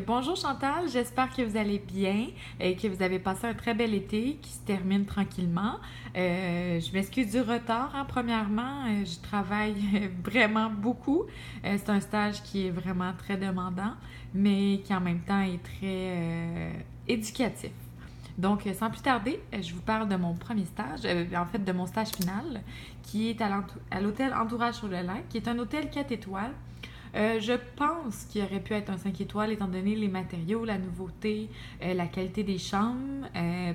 Bonjour Chantal, j'espère que vous allez bien et que vous avez passé un très bel été qui se termine tranquillement. Je m'excuse du retard, hein, premièrement. Je travaille vraiment beaucoup. C'est un stage qui est vraiment très demandant, mais qui en même temps est très éducatif. Sans plus tarder, je vous parle de mon premier stage, en fait de mon stage final, qui est à l'hôtel Entourage sur le lac, qui est un hôtel 4 étoiles. Je pense qu'il aurait pu être un 5 étoiles étant donné les matériaux, la nouveauté, la qualité des chambres.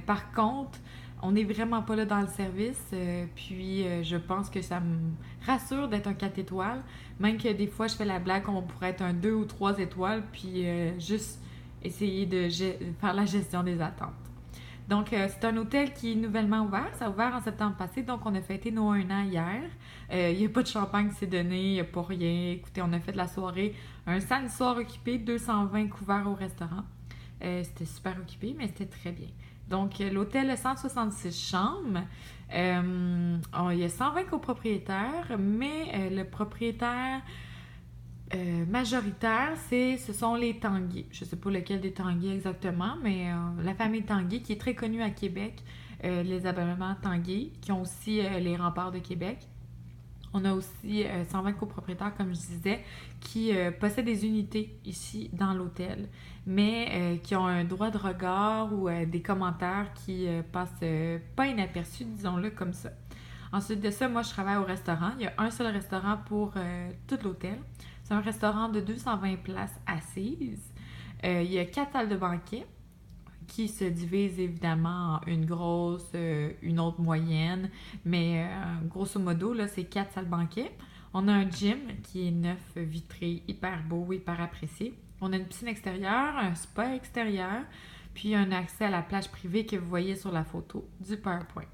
Par contre, on n'est vraiment pas là dans le service. Je pense que ça me rassure d'être un 4 étoiles. Même que des fois, je fais la blague qu'on pourrait être un 2 ou 3 étoiles, juste essayer de faire la gestion des attentes. C'est un hôtel qui est nouvellement ouvert. Ça a ouvert en septembre passé, donc on a fêté nos 1 an hier. Il n'y a pas de champagne qui s'est donné, il n'y a pas rien. Écoutez, on a fait de la soirée, un samedi soir occupé, 220 couverts au restaurant. C'était super occupé, mais c'était très bien. L'hôtel a 166 chambres. Il y a 120 copropriétaires, mais le propriétaire majoritaire, ce sont les Tanguay. Je ne sais pas lequel des Tanguay exactement, mais la famille Tanguay qui est très connue à Québec, les ameublements Tanguay, qui ont aussi les remparts de Québec. On a aussi 120 copropriétaires, comme je disais, qui possèdent des unités ici dans l'hôtel, mais qui ont un droit de regard ou des commentaires qui passent pas inaperçus, disons-le comme ça. Ensuite de ça, moi, je travaille au restaurant. Il y a un seul restaurant pour tout l'hôtel. C'est un restaurant de 220 places assises. Il y a 4 salles de banquet qui se divisent évidemment en une grosse, une autre moyenne, mais grosso modo, là, c'est 4 salles de banquet. On a un gym qui est neuf, vitré, hyper beau, hyper apprécié. On a une piscine extérieure, un spa extérieur, puis un accès à la plage privée que vous voyez sur la photo du PowerPoint.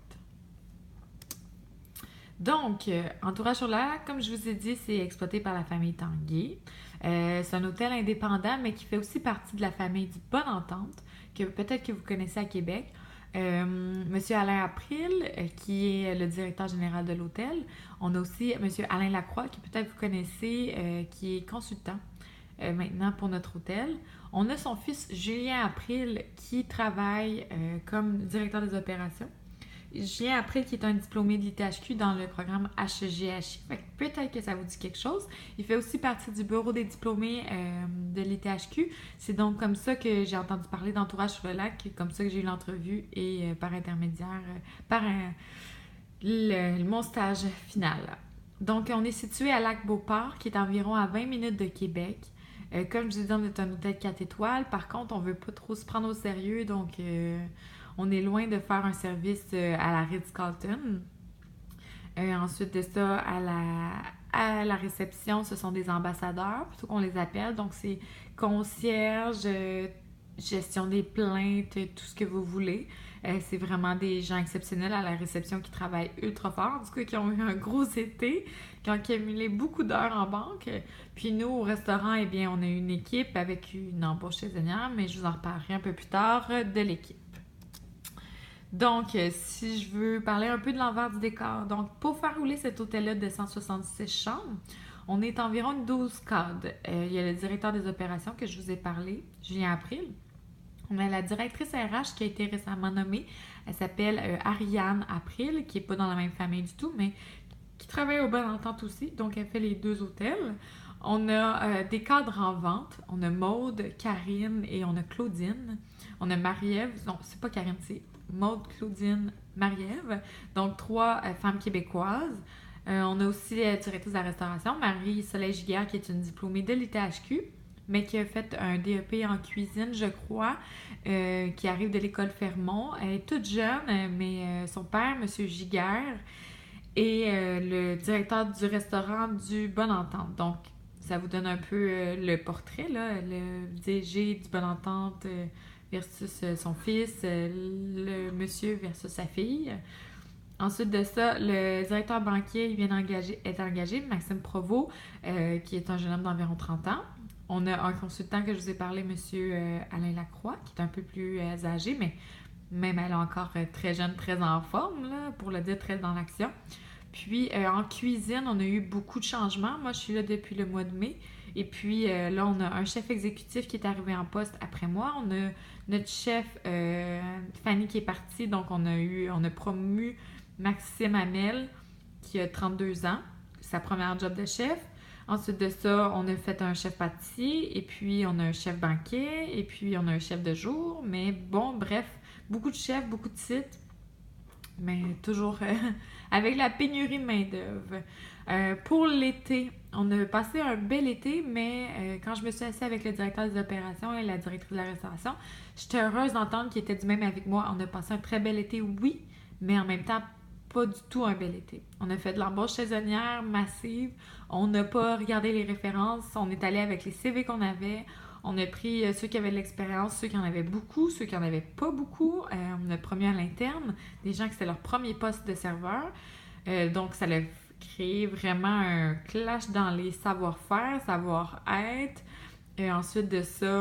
Entourage sur le lac, comme je vous ai dit, c'est exploité par la famille Tanguay. C'est un hôtel indépendant, mais qui fait aussi partie de la famille du Bonne Entente, que peut-être que vous connaissez à Québec. Monsieur Alain April, qui est le directeur général de l'hôtel. On a aussi Monsieur Alain Lacroix, qui peut-être vous connaissez, qui est consultant maintenant pour notre hôtel. On a son fils Julien April, qui travaille comme directeur des opérations. Julien April, qui est un diplômé de l'ITHQ dans le programme HGHI. Peut-être que ça vous dit quelque chose. Il fait aussi partie du bureau des diplômés de l'ITHQ. C'est donc comme ça que j'ai entendu parler d'Entourage sur le lac, comme ça que j'ai eu l'entrevue et par intermédiaire, mon stage final. On est situé à Lac-Beauport, qui est environ à 20 minutes de Québec. Comme je vous ai dit, on est un hôtel 4 étoiles. Par contre, on ne veut pas trop se prendre au sérieux, on est loin de faire un service à la Ritz-Carlton. Ensuite de ça, à la réception, ce sont des ambassadeurs, plutôt qu'on les appelle. Donc, c'est concierge, gestion des plaintes, tout ce que vous voulez. C'est vraiment des gens exceptionnels à la réception qui travaillent ultra fort, du coup, qui ont eu un gros été, qui ont accumulé beaucoup d'heures en banque. Puis nous, au restaurant, eh bien, on a une équipe avec une embauche saisonnière, mais je vous en reparlerai un peu plus tard de l'équipe. Si je veux parler un peu de l'envers du décor. Pour faire rouler cet hôtel-là de 166 chambres, on est environ 12 cadres. Il y a le directeur des opérations que je vous ai parlé, Julien April. On a la directrice RH qui a été récemment nommée. Elle s'appelle Ariane April, qui n'est pas dans la même famille du tout, mais qui travaille au Bonne Entente aussi. Donc, elle fait les 2 hôtels. On a des cadres en vente. On a Maude, Karine et on a Claudine. On a Marie-Ève. Non, c'est pas Karine, c'est Maude, Claudine, Marie-Ève. Donc, 3 femmes québécoises. On a aussi la directrice de la restauration, Marie-Soleil Giguère, qui est une diplômée de l'ITHQ, mais qui a fait un DEP en cuisine, je crois, qui arrive de l'école Fermont. Elle est toute jeune, mais son père, M. Giguère, est le directeur du restaurant du Bonne Entente. Donc, ça vous donne un peu le portrait, là, le DG du Bonne Entente versus son fils, le monsieur versus sa fille. Ensuite de ça, le directeur banquier est engagé, Maxime Provost, qui est un jeune homme d'environ 30 ans. On a un consultant que je vous ai parlé, M. Alain Lacroix, qui est un peu plus âgé, mais même elle est encore très jeune, très en forme, là, pour le dire, très dans l'action. Puis en cuisine, on a eu beaucoup de changements. Moi, je suis là depuis le mois de mai Et puis là, on a un chef exécutif qui est arrivé en poste après moi. On a notre chef Fanny qui est partie, donc on a promu Maxime Hamel qui a 32 ans, sa première job de chef. Ensuite de ça, on a fait un chef pâtissier, et puis on a un chef banquet, et puis on a un chef de jour. Mais bon, bref, beaucoup de chefs, beaucoup de titres, mais toujours avec la pénurie de main-d'œuvre. Pour l'été, on a passé un bel été, mais quand je me suis assise avec le directeur des opérations et la directrice de la restauration, j'étais heureuse d'entendre qu'ils étaient du même avec moi. On a passé un très bel été, oui, mais en même temps, pas du tout un bel été. On a fait de l'embauche saisonnière massive, on n'a pas regardé les références, on est allé avec les CV qu'on avait, on a pris ceux qui avaient de l'expérience, ceux qui en avaient beaucoup, ceux qui en avaient pas beaucoup. On a promu à l'interne des gens qui c'était leur premier poste de serveur. Donc, ça a créé vraiment un clash dans les savoir-faire, savoir-être. Et ensuite de ça,